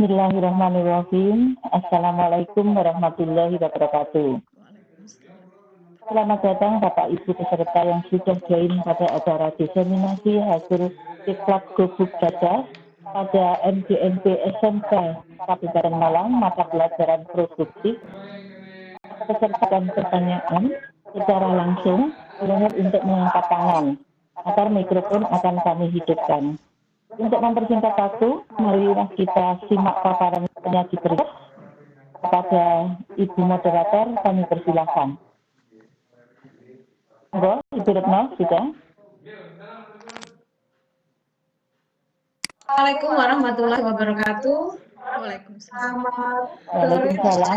Bismillahirrahmanirrahim. Assalamualaikum warahmatullahi wabarakatuh. Selamat datang Bapak Ibu peserta yang sudah join pada acara diseminasi hasil Diklat Gubuk Cerdas pada MGMP SMK Kabupaten Malang mata pelajaran produktif. Peserta dan pertanyaan secara langsung dimohon untuk mengangkat tangan agar mikrofon akan kami hidupkan. Untuk mempersingkat waktu, marilah kita simak paparan penyaji berikut. Kepada Ibu Moderator, kami persilahkan. Monggo, Ibu Retno, sudah. Assalamualaikum warahmatullahi wabarakatuh. Waalaikumsalam warahmatullahi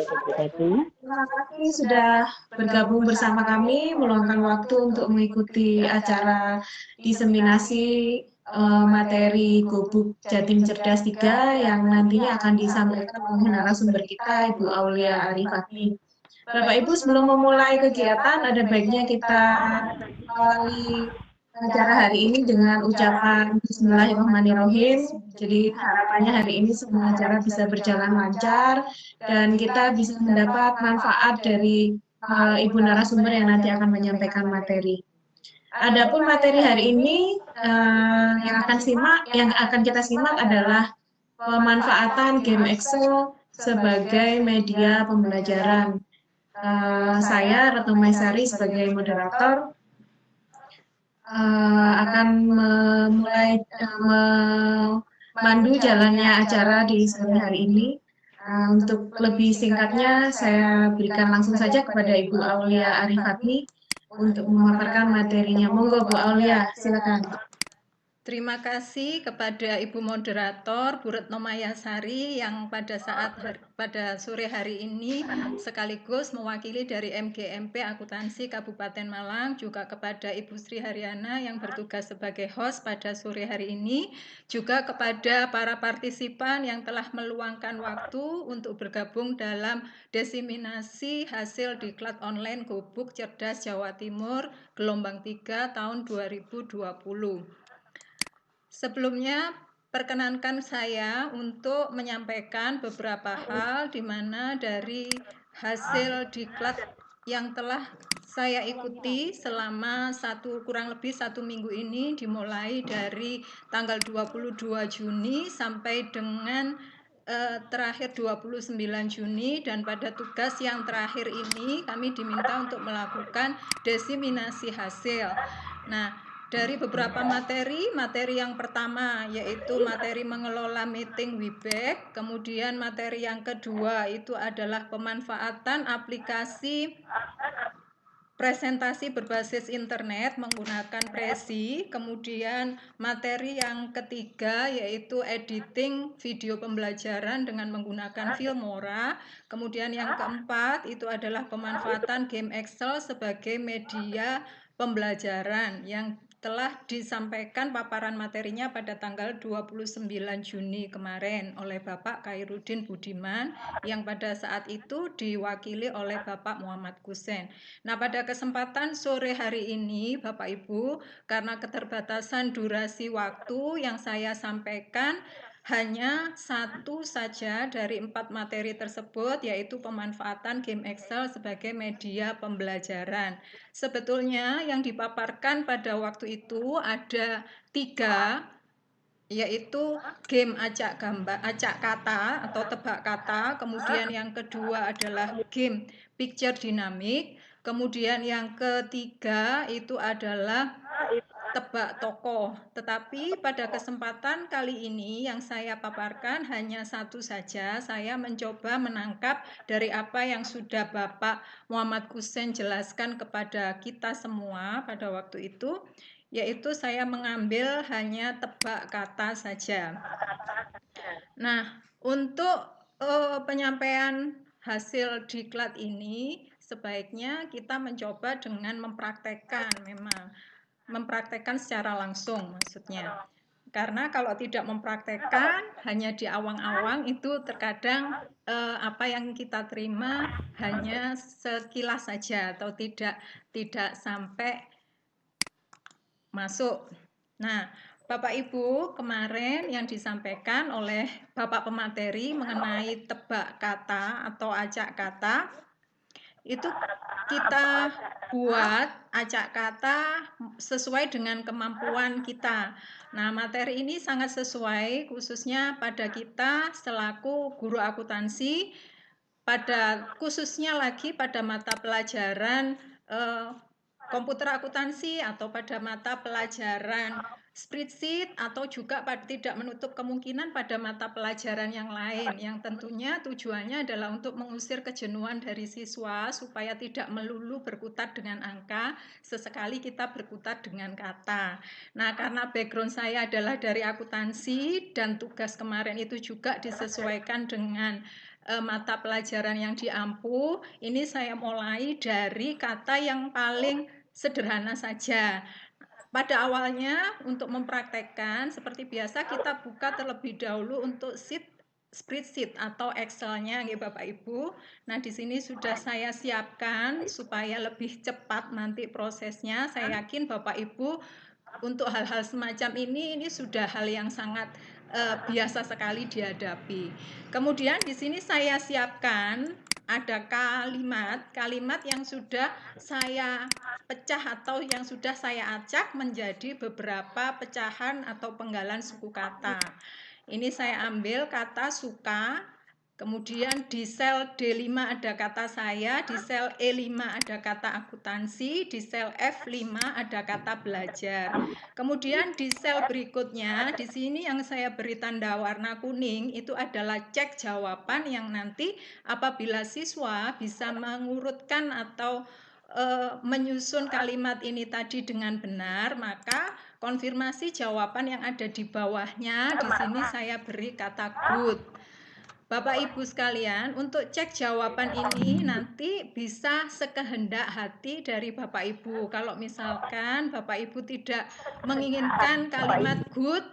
wabarakatuh. Terima kasih sudah bergabung bersama kami, meluangkan waktu untuk mengikuti acara diseminasi materi Gubuk Jatim Cerdas 3 yang nantinya akan disampaikan oleh narasumber kita, Ibu Aulia Arifati. Bapak Ibu, sebelum memulai kegiatan, ada baiknya kita awali acara hari ini dengan ucapan Bismillahirrahmanirrahim. Jadi harapannya hari ini semua acara bisa berjalan lancar dan kita bisa mendapat manfaat dari Ibu narasumber yang nanti akan menyampaikan materi. Adapun materi hari ini yang akan kita simak adalah pemanfaatan game Excel sebagai media pembelajaran. Saya Retno Maisari sebagai moderator akan memulai memandu jalannya acara di sore hari ini. Untuk lebih singkatnya, saya berikan langsung saja kepada Ibu Aulia Arifati untuk memaparkan materinya. Monggo Bu Aulia, silakan. Terima kasih kepada Ibu Moderator Bu Retno Mayasari yang pada sore hari ini sekaligus mewakili dari MGMP Akuntansi Kabupaten Malang, juga kepada Ibu Sri Haryana yang bertugas sebagai host pada sore hari ini, juga kepada para partisipan yang telah meluangkan waktu untuk bergabung dalam diseminasi hasil diklat online Gubuk Cerdas Jawa Timur gelombang 3 tahun 2020. Sebelumnya, perkenankan saya untuk menyampaikan beberapa hal di mana dari hasil diklat yang telah saya ikuti selama kurang lebih 1 minggu ini, dimulai dari tanggal 22 Juni sampai dengan terakhir 29 Juni, dan pada tugas yang terakhir ini kami diminta untuk melakukan diseminasi hasil. Nah, dari beberapa materi yang pertama yaitu materi mengelola meeting Webex, kemudian materi yang kedua itu adalah pemanfaatan aplikasi presentasi berbasis internet menggunakan Prezi, kemudian materi yang ketiga yaitu editing video pembelajaran dengan menggunakan Filmora, kemudian yang keempat itu adalah pemanfaatan game Excel sebagai media pembelajaran yang telah disampaikan paparan materinya pada tanggal 29 Juni kemarin oleh Bapak Khairuddin Budiman yang pada saat itu diwakili oleh Bapak Muhammad Kusen. Nah, pada kesempatan sore hari ini Bapak Ibu, karena keterbatasan durasi waktu yang saya sampaikan hanya satu saja dari 4 materi tersebut, yaitu pemanfaatan game Excel sebagai media pembelajaran. Sebetulnya yang dipaparkan pada waktu itu ada 3, yaitu game acak kata atau tebak kata, kemudian yang kedua adalah game picture dinamik, kemudian yang ketiga itu adalah tebak tokoh. Tetapi pada kesempatan kali ini yang saya paparkan hanya satu saja. Saya mencoba menangkap dari apa yang sudah Bapak Muhammad Kusen jelaskan kepada kita semua pada waktu itu, yaitu saya mengambil hanya tebak kata saja. Nah, untuk penyampaian hasil diklat ini sebaiknya kita mencoba dengan mempraktekkan secara langsung maksudnya. Karena kalau tidak mempraktekkan hanya di awang-awang itu terkadang apa yang kita terima hanya sekilas saja atau tidak sampai masuk. Nah, Bapak Ibu, kemarin yang disampaikan oleh Bapak pemateri mengenai tebak kata atau acak kata, itu kita buat acak kata sesuai dengan kemampuan kita. Nah, materi ini sangat sesuai khususnya pada kita selaku guru akuntansi, khususnya lagi pada mata pelajaran komputer akuntansi atau pada mata pelajaran spreadsheet atau juga tidak menutup kemungkinan pada mata pelajaran yang lain yang tentunya tujuannya adalah untuk mengusir kejenuhan dari siswa supaya tidak melulu berkutat dengan angka, sesekali kita berkutat dengan kata. Nah, karena background saya adalah dari akuntansi dan tugas kemarin itu juga disesuaikan dengan mata pelajaran yang diampu, ini saya mulai dari kata yang paling sederhana saja. Pada awalnya untuk mempraktekkan seperti biasa kita buka terlebih dahulu untuk spreadsheet atau Excel-nya ya Bapak Ibu. Nah, di sini sudah saya siapkan supaya lebih cepat nanti prosesnya. Saya yakin Bapak Ibu untuk hal-hal semacam ini sudah hal yang sangat biasa sekali dihadapi. Kemudian di sini saya siapkan ada kalimat yang sudah saya pecah atau yang sudah saya acak menjadi beberapa pecahan atau penggalan suku kata. Ini saya ambil kata suka, kemudian di sel D5 ada kata saya, di sel E5 ada kata akuntansi, di sel F5 ada kata belajar. Kemudian di sel berikutnya, di sini yang saya beri tanda warna kuning itu adalah cek jawaban yang nanti apabila siswa bisa mengurutkan atau menyusun kalimat ini tadi dengan benar, maka konfirmasi jawaban yang ada di bawahnya di sini saya beri kata good. Bapak Ibu sekalian, untuk cek jawaban ini nanti bisa sekehendak hati dari Bapak Ibu. Kalau misalkan Bapak Ibu tidak menginginkan kalimat good,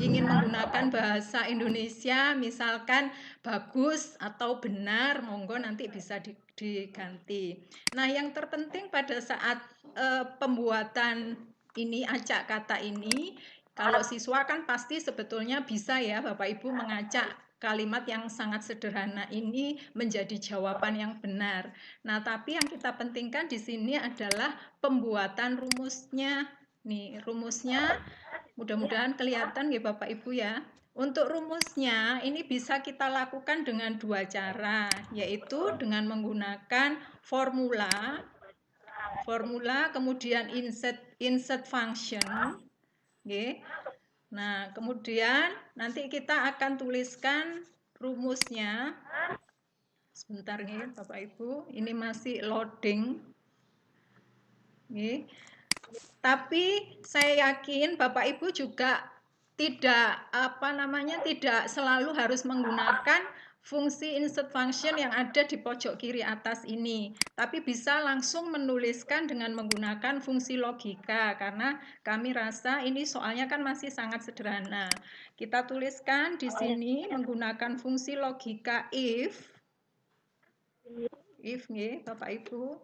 ingin menggunakan bahasa Indonesia, misalkan bagus atau benar, monggo nanti bisa diganti. Nah, yang terpenting pada saat pembuatan ini, acak kata ini, kalau siswa kan pasti sebetulnya bisa ya Bapak Ibu mengacak kalimat yang sangat sederhana ini menjadi jawaban yang benar. Nah, tapi yang kita pentingkan di sini adalah pembuatan rumusnya. Nih, rumusnya mudah-mudahan kelihatan ya Bapak Ibu ya. Untuk rumusnya ini bisa kita lakukan dengan dua cara, yaitu dengan menggunakan formula kemudian insert function. Oke. Nah, kemudian nanti kita akan tuliskan rumusnya. Sebentar nih Bapak Ibu, ini masih loading. Oke. Tapi saya yakin Bapak Ibu juga tidak selalu harus menggunakan fungsi insert function yang ada di pojok kiri atas ini, tapi bisa langsung menuliskan dengan menggunakan fungsi logika karena kami rasa ini soalnya kan masih sangat sederhana. Kita tuliskan di sini menggunakan fungsi logika if nih Bapak Ibu.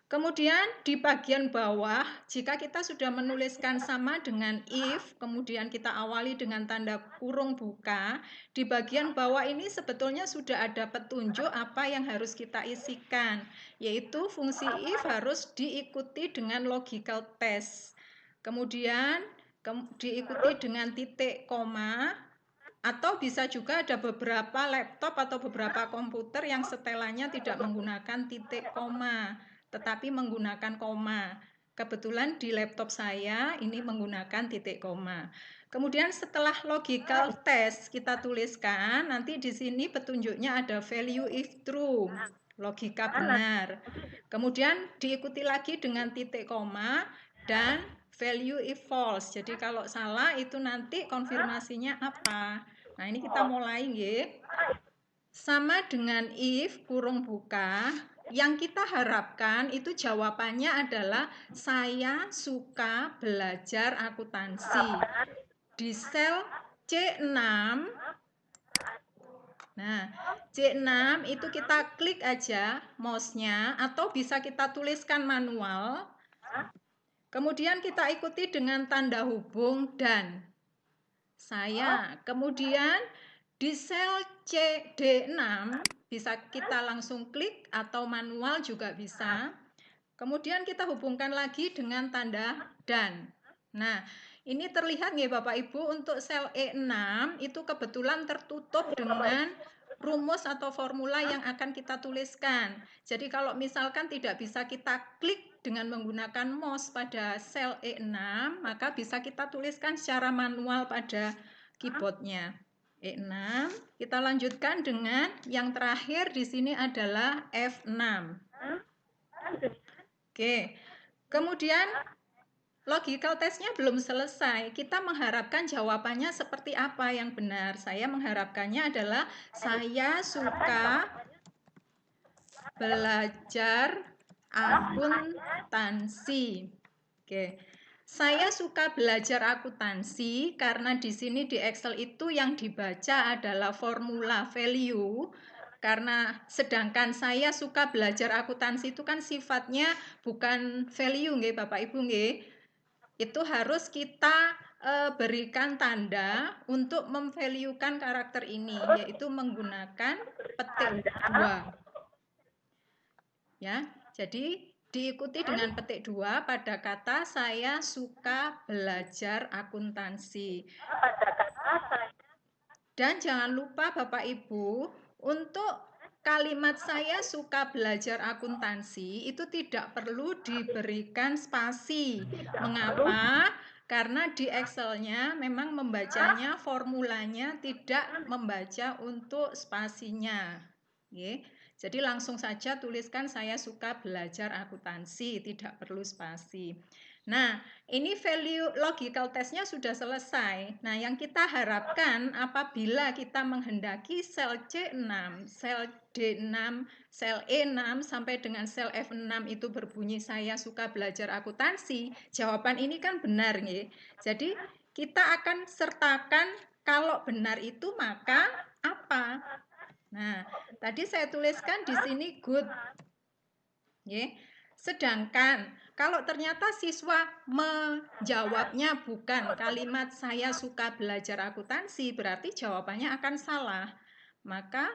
Kemudian di bagian bawah, jika kita sudah menuliskan sama dengan if, kemudian kita awali dengan tanda kurung buka, di bagian bawah ini sebetulnya sudah ada petunjuk apa yang harus kita isikan, yaitu fungsi if harus diikuti dengan logical test. Kemudian diikuti dengan titik koma, atau bisa juga ada beberapa laptop atau beberapa komputer yang setelannya tidak menggunakan titik koma, tetapi menggunakan koma. Kebetulan di laptop saya ini menggunakan titik koma. Kemudian setelah logical test kita tuliskan, nanti di sini petunjuknya ada value if true, logika benar. Kemudian diikuti lagi dengan titik koma dan value if false. Jadi kalau salah itu nanti konfirmasinya apa? Nah, ini kita mulai nggih. Sama dengan if kurung buka, yang kita harapkan itu jawabannya adalah saya suka belajar akuntansi. Di sel C6, nah C6 itu kita klik aja mouse-nya atau bisa kita tuliskan manual. Kemudian kita ikuti dengan tanda hubung dan. Saya. Kemudian di sel CD6 bisa kita langsung klik atau manual juga bisa. Kemudian kita hubungkan lagi dengan tanda dan. Nah, ini terlihat nih Bapak Ibu, untuk sel E6 itu kebetulan tertutup dengan rumus atau formula yang akan kita tuliskan. Jadi kalau misalkan tidak bisa kita klik dengan menggunakan mouse pada sel E6, maka bisa kita tuliskan secara manual pada keyboardnya. E6, kita lanjutkan dengan yang terakhir di sini adalah F6. Oke, kemudian logical testnya belum selesai. Kita mengharapkan jawabannya seperti apa yang benar. Saya mengharapkannya adalah saya suka belajar akuntansi. Oke. Saya suka belajar akuntansi karena di sini di Excel itu yang dibaca adalah formula value. Karena sedangkan saya suka belajar akuntansi itu kan sifatnya bukan value nggih Bapak Ibu nggih. Itu harus kita berikan tanda untuk memvaluekan karakter ini, yaitu menggunakan petik 2. Ya, jadi diikuti dengan petik 2 pada kata saya suka belajar akuntansi. Dan jangan lupa Bapak Ibu, untuk kalimat saya suka belajar akuntansi itu tidak perlu diberikan spasi. Mengapa? Karena di Excel-nya memang membacanya, formulanya tidak membaca untuk spasinya. Jadi langsung saja tuliskan saya suka belajar akuntansi, tidak perlu spasi. Nah, ini value logical testnya sudah selesai. Nah, yang kita harapkan apabila kita menghendaki sel C6, sel D6, sel E6, sampai dengan sel F6 itu berbunyi saya suka belajar akuntansi, jawaban ini kan benar nih. Jadi, kita akan sertakan kalau benar itu maka apa? Nah, tadi saya tuliskan di sini good. Sedangkan kalau ternyata siswa menjawabnya bukan kalimat saya suka belajar akuntansi, berarti jawabannya akan salah. Maka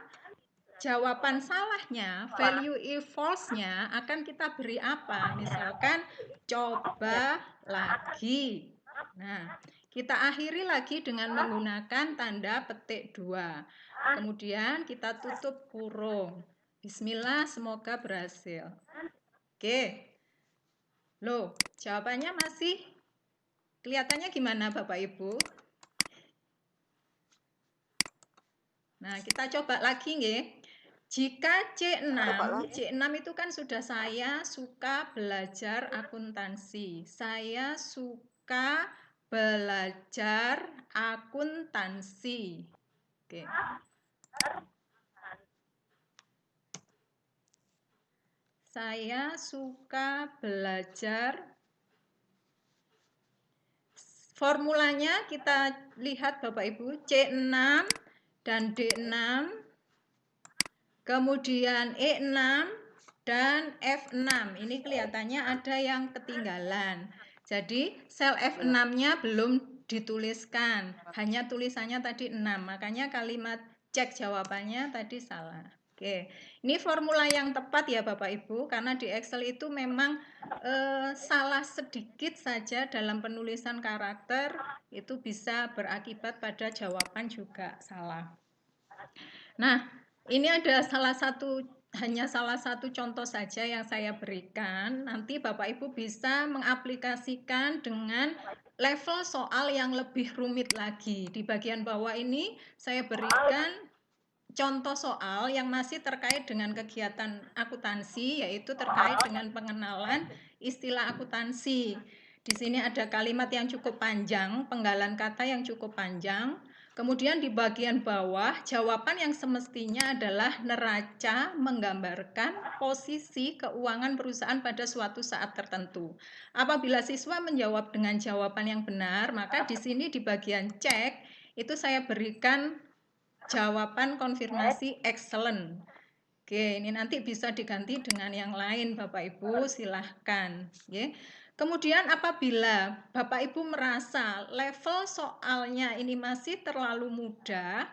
jawaban salahnya, value if false-nya akan kita beri apa? Misalkan coba lagi. Nah, kita akhiri lagi dengan menggunakan tanda petik 2. Kemudian kita tutup kurung. Bismillah, semoga berhasil. Oke. Loh, jawabannya masih kelihatannya gimana Bapak Ibu? Nah, kita coba lagi nggih. Jika C6 itu kan sudah saya suka belajar akuntansi. Saya suka belajar akuntansi. Oke. Saya suka belajar. Formulanya kita lihat Bapak Ibu, C6 dan D6, kemudian E6 dan F6. Ini kelihatannya ada yang ketinggalan. Jadi sel F6-nya belum dituliskan, hanya tulisannya tadi 6. Makanya kalimat cek jawabannya tadi salah. Oke, ini formula yang tepat ya Bapak Ibu, karena di Excel itu memang salah sedikit saja dalam penulisan karakter itu bisa berakibat pada jawaban juga salah. Nah, ini ada hanya salah satu contoh saja yang saya berikan. Nanti Bapak Ibu bisa mengaplikasikan dengan level soal yang lebih rumit lagi. Di bagian bawah ini saya berikan contoh soal yang masih terkait dengan kegiatan akuntansi, yaitu terkait dengan pengenalan istilah akuntansi. Di sini ada kalimat yang cukup panjang, penggalan kata yang cukup panjang. Kemudian di bagian bawah, jawaban yang semestinya adalah neraca menggambarkan posisi keuangan perusahaan pada suatu saat tertentu. Apabila siswa menjawab dengan jawaban yang benar, maka di sini di bagian cek, itu saya berikan jawaban konfirmasi excellent. Oke, ini nanti bisa diganti dengan yang lain Bapak Ibu, silahkan. Kemudian apabila Bapak Ibu merasa level soalnya ini masih terlalu mudah,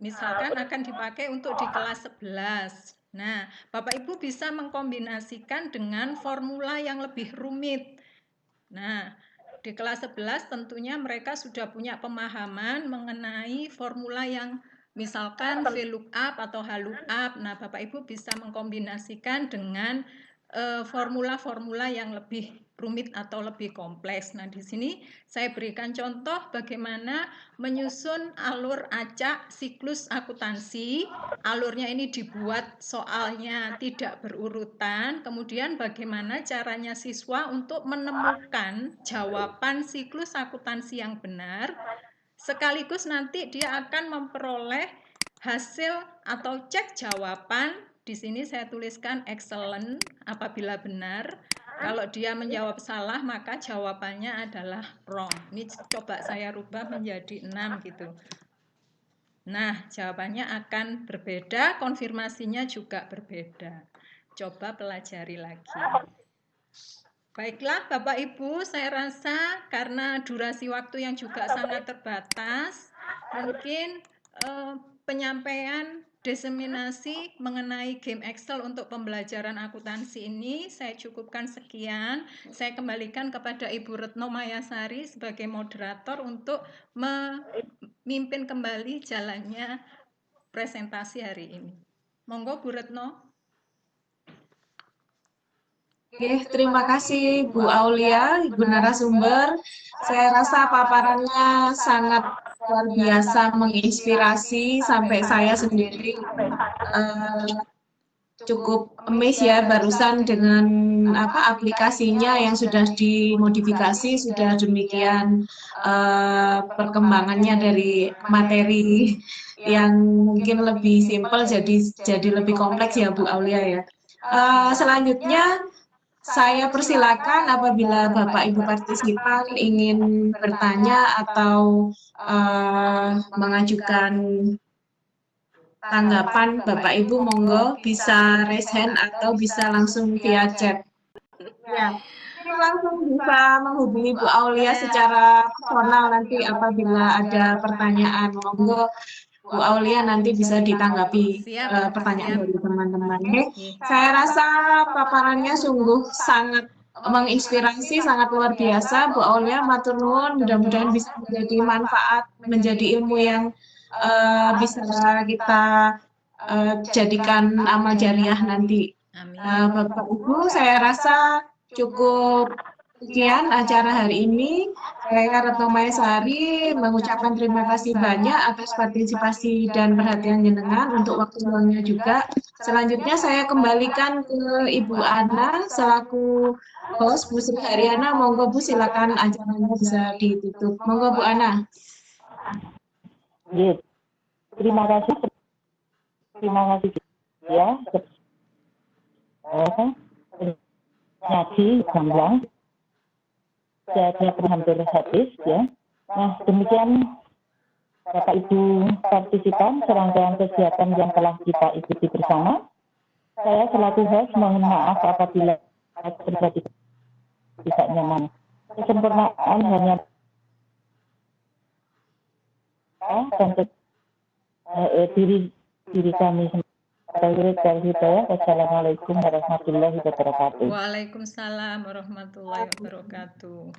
misalkan akan dipakai untuk di kelas 11. Nah, Bapak Ibu bisa mengkombinasikan dengan formula yang lebih rumit. Nah, di kelas 11 tentunya mereka sudah punya pemahaman mengenai formula yang misalkan VLOOKUP atau HLOOKUP. Nah, Bapak Ibu bisa mengkombinasikan dengan formula-formula yang lebih rumit atau lebih kompleks. Nah, di sini saya berikan contoh bagaimana menyusun alur acak siklus akuntansi. Alurnya ini dibuat soalnya tidak berurutan, kemudian bagaimana caranya siswa untuk menemukan jawaban siklus akuntansi yang benar, sekaligus nanti dia akan memperoleh hasil atau cek jawaban. Di sini saya tuliskan excellent apabila benar. Kalau dia menjawab salah, maka jawabannya adalah wrong. Ini coba saya rubah menjadi 6 gitu. Nah, jawabannya akan berbeda, konfirmasinya juga berbeda. Coba pelajari lagi. Baiklah Bapak Ibu, saya rasa karena durasi waktu yang juga sangat terbatas, mungkin penyampaian diseminasi mengenai game Excel untuk pembelajaran akuntansi ini saya cukupkan sekian. Saya kembalikan kepada Ibu Retno Mayasari sebagai moderator untuk memimpin kembali jalannya presentasi hari ini. Monggo Bu Retno. Oke, terima kasih Bu Aulia, Ibu narasumber. Saya rasa paparannya sangat luar biasa menginspirasi sampai saya sendiri cukup amazed ya barusan dengan aplikasinya yang sudah dimodifikasi, sudah demikian perkembangannya dari materi yang mungkin lebih simpel jadi lebih kompleks ya Bu Aulia ya. Selanjutnya saya persilakan apabila Bapak Ibu partisipan ingin bertanya atau mengajukan tanggapan Bapak Ibu, monggo bisa raise hand atau bisa langsung via chat. Ya, ini langsung bisa menghubungi Bu Aulia secara personal nanti apabila ada pertanyaan. Monggo Bu Aulia nanti bisa ditanggapi pertanyaan dari teman-teman. Saya rasa paparannya sungguh sangat menginspirasi, sangat luar biasa. Bu Aulia, matur nuwun, mudah-mudahan bisa menjadi manfaat, menjadi ilmu yang bisa kita jadikan amal jariah nanti. Bapak Ibu, saya rasa cukup sekian acara hari ini. Saya Retno Mayasari mengucapkan terima kasih banyak atas partisipasi dan perhatian jenengan untuk waktu luangnya juga. Selanjutnya saya kembalikan ke Ibu Ana selaku host Bu Sri Haryana. Monggo Bu, silakan acaranya bisa ditutup. Monggo Bu Ana. Terima kasih ya. Ngaji gamblang. Saya hampir habis ya. Nah, demikian Bapak Ibu partisipan serangkaian kegiatan yang telah kita ikuti bersama. Saya selaku host mohon maaf apabila terjadi tidak nyaman. Kesempurnaan hanya dan diri kami sendiri. Wassalamualaikum warahmatullahi wabarakatuh. Waalaikumsalam warahmatullahi wabarakatuh.